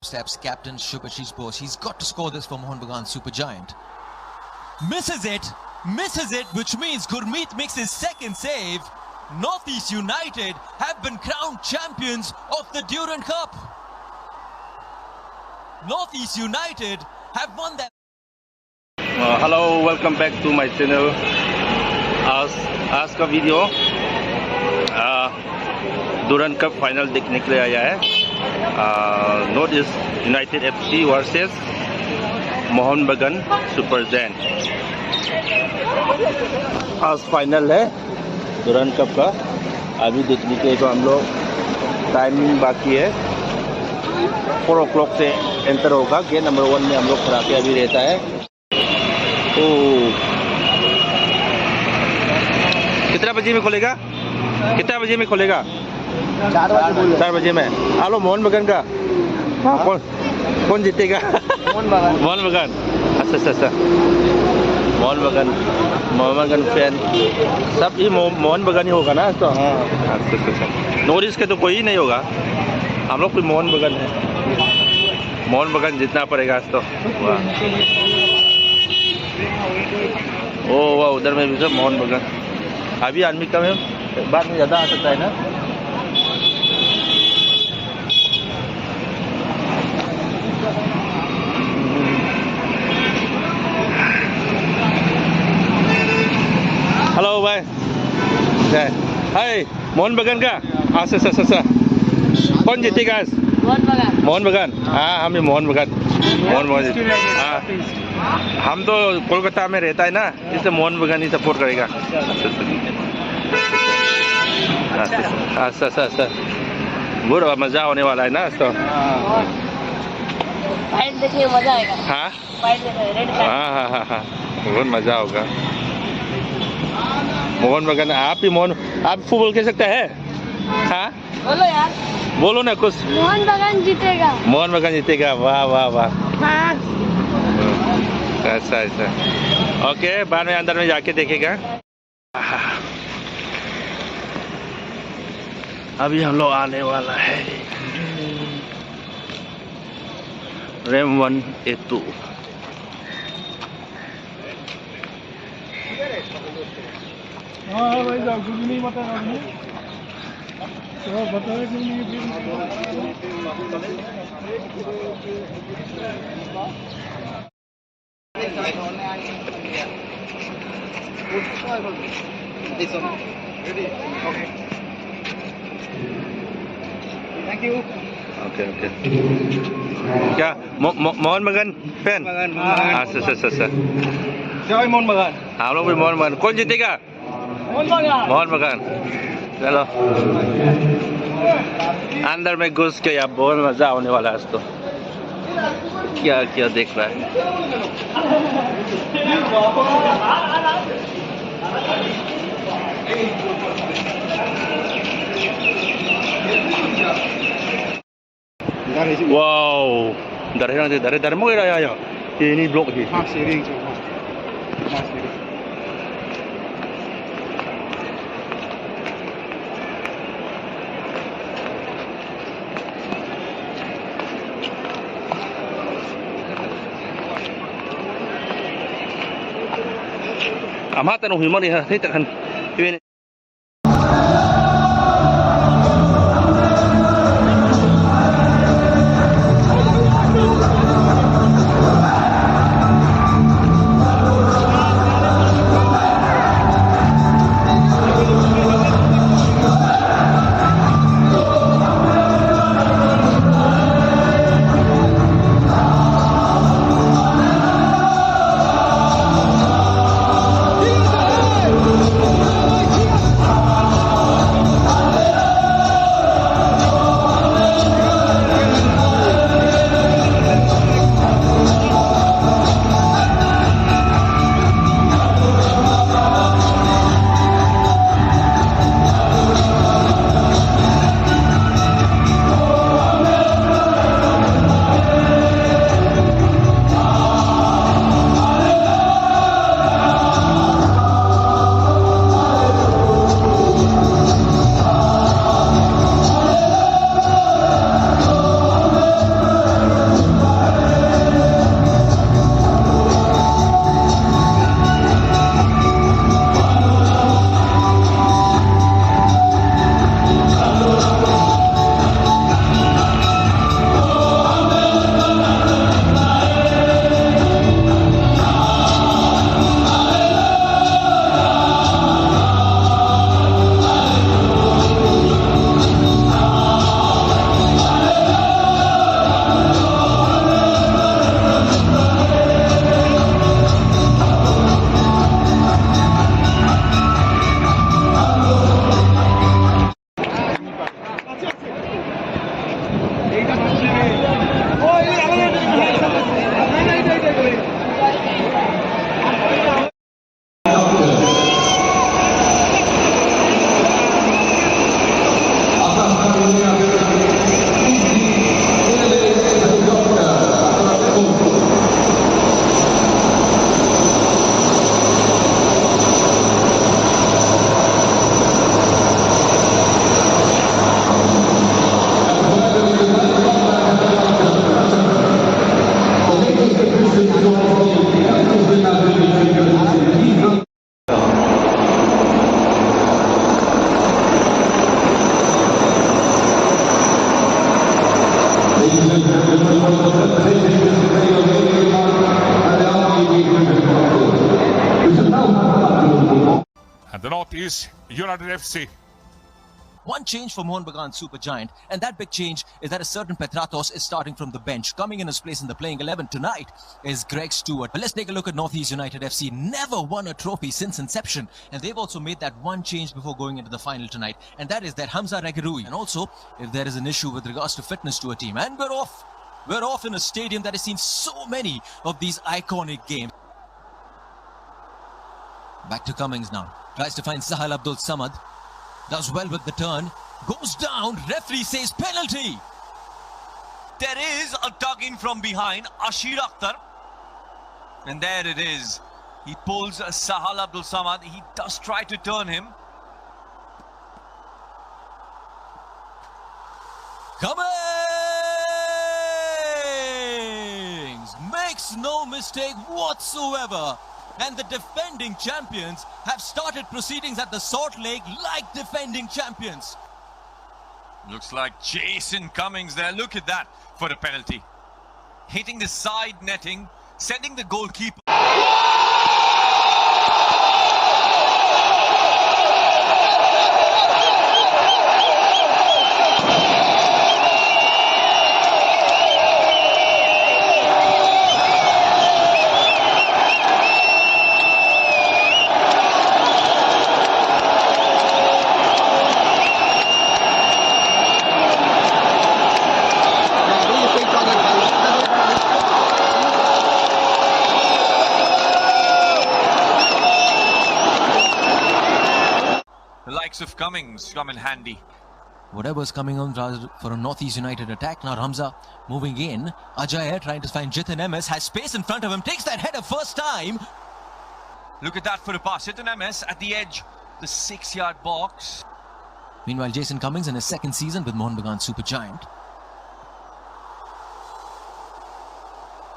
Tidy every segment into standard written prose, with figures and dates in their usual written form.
footsteps, captain Shubhashish Bose. He's got to score this for Mohun Bagan Super Giant. Misses it, which means Gurmeet makes his second save. Northeast United have been crowned champions of the Durand Cup. Northeast United have won that. Hello, welcome back to my channel. आज का video Durand cup final देखने के लिए आया है। North east United FC versus Mohan बगान super giant. आज final है डूरंड कप का। अभी देखने के लिए हम लोग टाइमिंग बाकी है। 4 o'clock से एंटर होगा। गेट नंबर 1 में हम लोग खड़ा के अभी रहता है। तो कितना बजे में खोलेगा? 4 बजे में। हेलो मोहन बगान का कौन जीतेगा? मोहन बगान। अच्छा मोहन बगान फैन सब ही मोहन बगान ही होगा ना? तो अच्छा। नॉर्थ ईस्ट के तो कोई ही नहीं होगा। हम लोग भी मोहन बगान है। मोहन बगान जीतना पड़ेगा आज तो। वाह उधर में भी सब मोहन बगान। अभी आदमी कम है, बाद में ज़्यादा आ सकता है ना। हेलो भाई, हाय मोहन बगान का। अच्छा कौन जीतेगा आज? मोहन बगान। हाँ हम भी मोहन बगान। हाँ हम तो कोलकाता में रहता है ना, इससे मोहन बगान ही सपोर्ट करेगा। अच्छा बहुत मज़ा होने वाला है ना। तो देखिए मजा आएगा। हाँ बहुत मज़ा होगा। मोहन बगान आप फुटबॉल खेल सकते हैं? हाँ बोलो यार, बोलो ना कुछ। मोहन बगान जीतेगा। वाह। हाँ। अच्छा ओके, बाद में अंदर में जाके देखेगा। अभी हम लोग आने वाला है रेम 1A2। हाँ भाई साहब कुछ नहीं बताया थैंक यू। ओके क्या मोहन बगान फैन? अच्छा जय मोहन बगान। हम लोग भी मोहन बगान। कौन जीतेगा? मोहन बगान। चलो अंदर में घुस के यार बहुत मजा होने वाला है आज तो। क्या देख रहा है? Wow, dari mau ya. Ini blok ni. Sharing. Amat anu himar ni ha, tak kan. Northeast United FC. One change for Mohun Bagan Supergiant, and that big change is that a certain Petratos is starting from the bench. Coming in his place in the playing 11 tonight is Greg Stewart. But let's take a look at Northeast United FC. Never won a trophy since inception, and they've also made that one change before going into the final tonight, and that is that Hamza Regerui. And also, if there is an issue with regards to fitness to a team, and we're off in a stadium that has seen so many of these iconic games. Back to Cummings now. Tries to find Sahal Abdul Samad. Does well with the turn. Goes down. Referee says penalty. There is a tugging from behind. Ashir Akhtar. And there it is. He pulls Sahal Abdul Samad. He does try to turn him. Cummings makes no mistake whatsoever. And the defending champions have started proceedings at the Salt Lake like defending champions. Looks like Jason Cummings there. Look at that for a penalty. Hitting the side netting, sending the goalkeeper. The likes of Cummings come in handy. Whatever's coming on for a Northeast United attack. Now Hamza moving in. Ajay trying to find Jitin MS. Has space in front of him. Takes that header first time. Look at that for a pass. Jitin MS at the edge. The 6-yard box. Meanwhile, Jason Cummings in his second season with Mohun Bagan Supergiant.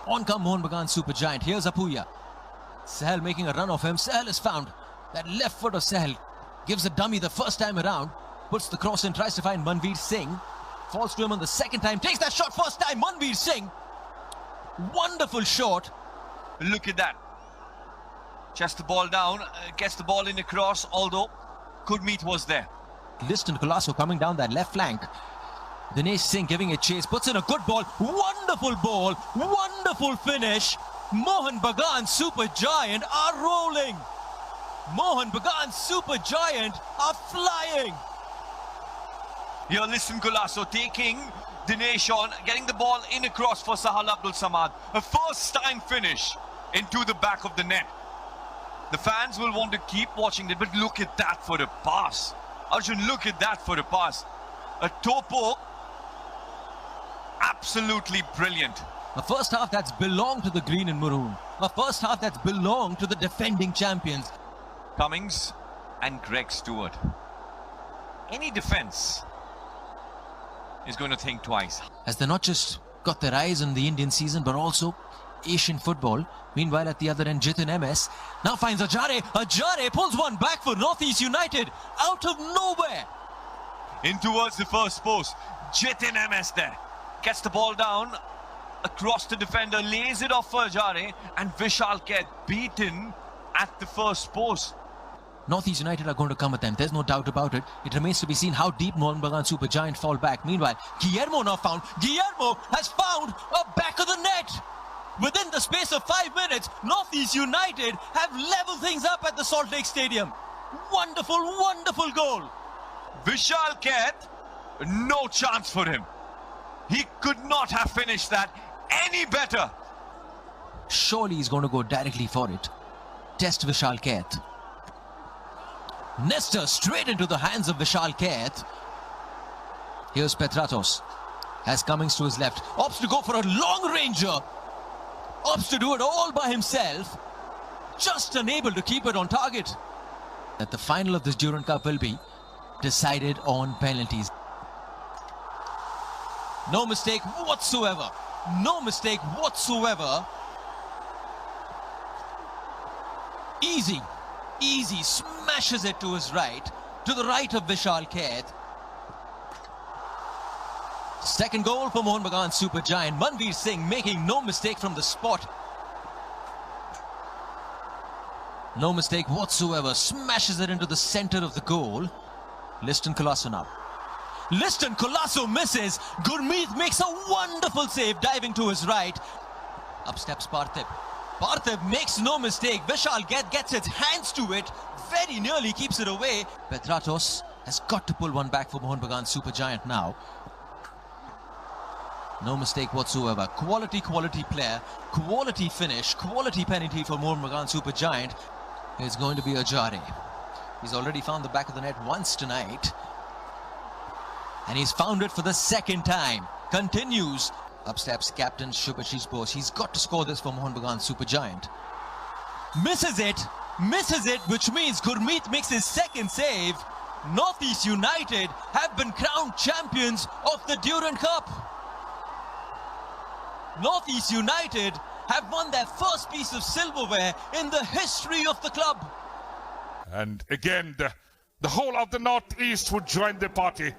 On come Mohun Bagan Supergiant. Here's Apuya. Sahel making a run of him. Sahel is found. That left foot of Sahel gives a dummy the first time around. Puts the cross in, tries to find Manveer Singh. Falls to him on the second time. Takes that shot first time. Manveer Singh. Wonderful shot. Look at that. Chests the ball down. Gets the ball in across. Although Gurmeet was there. Liston Colasso coming down that left flank. Dinesh Singh giving a chase. Puts in a good ball. Wonderful ball. Wonderful finish. Mohun Bagan Supergiant are rolling. Mohun Bagan Supergiant are flying. Here, listen, Golasso taking Dinesh on, getting the ball in across for Sahal Abdul Samad. A first-time finish into the back of the net. The fans will want to keep watching it, but look at that for a pass. Arjun, look at that for a pass. A toe poke. Absolutely brilliant. A first half that's belonged to the green and maroon. A first half that's belonged to the defending champions. Cummings and Greg Stewart. Any defense is going to think twice. As they not just got their eyes on the Indian season, but also Asian football. Meanwhile, at the other end, Jitin MS now finds Ajare. Ajare pulls one back for Northeast United out of nowhere. In towards the first post. Jitin MS there. Gets the ball down across the defender, lays it off for Ajare, and Vishal Keth beaten at the first post. Northeast United are going to come at them. There's no doubt about it. It remains to be seen how deep Mohun Bagan Supergiant fall back. Meanwhile, Guillermo now found. Guillermo has found a back of the net. Within the space of 5 minutes, Northeast United have leveled things up at the Salt Lake Stadium. Wonderful, wonderful goal. Vishal Keth, no chance for him. He could not have finished that any better. Surely he's going to go directly for it. Test Vishal Keth. Nestor straight into the hands of Vishal Keth. Here's Petratos. Has Cummings to his left. Opts to go for a long ranger. Opts to do it all by himself. Just unable to keep it on target. That the final of this Durand Cup will be decided on penalties. No mistake whatsoever. No mistake whatsoever. Easy. Easy. Smashes it to his right. To the right of Vishal Keth. Second goal for Mohun Bagan Supergiant. Manveer Singh making no mistake from the spot. No mistake whatsoever. Smashes it into the center of the goal. Liston Colasso now. Liston Colasso misses. Gurmeet makes a wonderful save, diving to his right. Up steps Parthiv. Parthiv makes no mistake. Vishal gets his hands to it. Very nearly keeps it away. Petratos has got to pull one back for Mohun Bagan Supergiant now. No mistake whatsoever. Quality player. Quality finish. Quality penalty for Mohun Bagan Supergiant. It's going to be Ajare. He's already found the back of the net once tonight. And he's found it for the second time. Continues. Up steps captain Shubhashish Bose. He's got to score this for Mohun Bagan Supergiant. Misses it, which means Gurmeet makes his second save. Northeast United have been crowned champions of the Durand Cup. Northeast United have won their first piece of silverware in the history of the club. And again, the whole of the Northeast would join the party.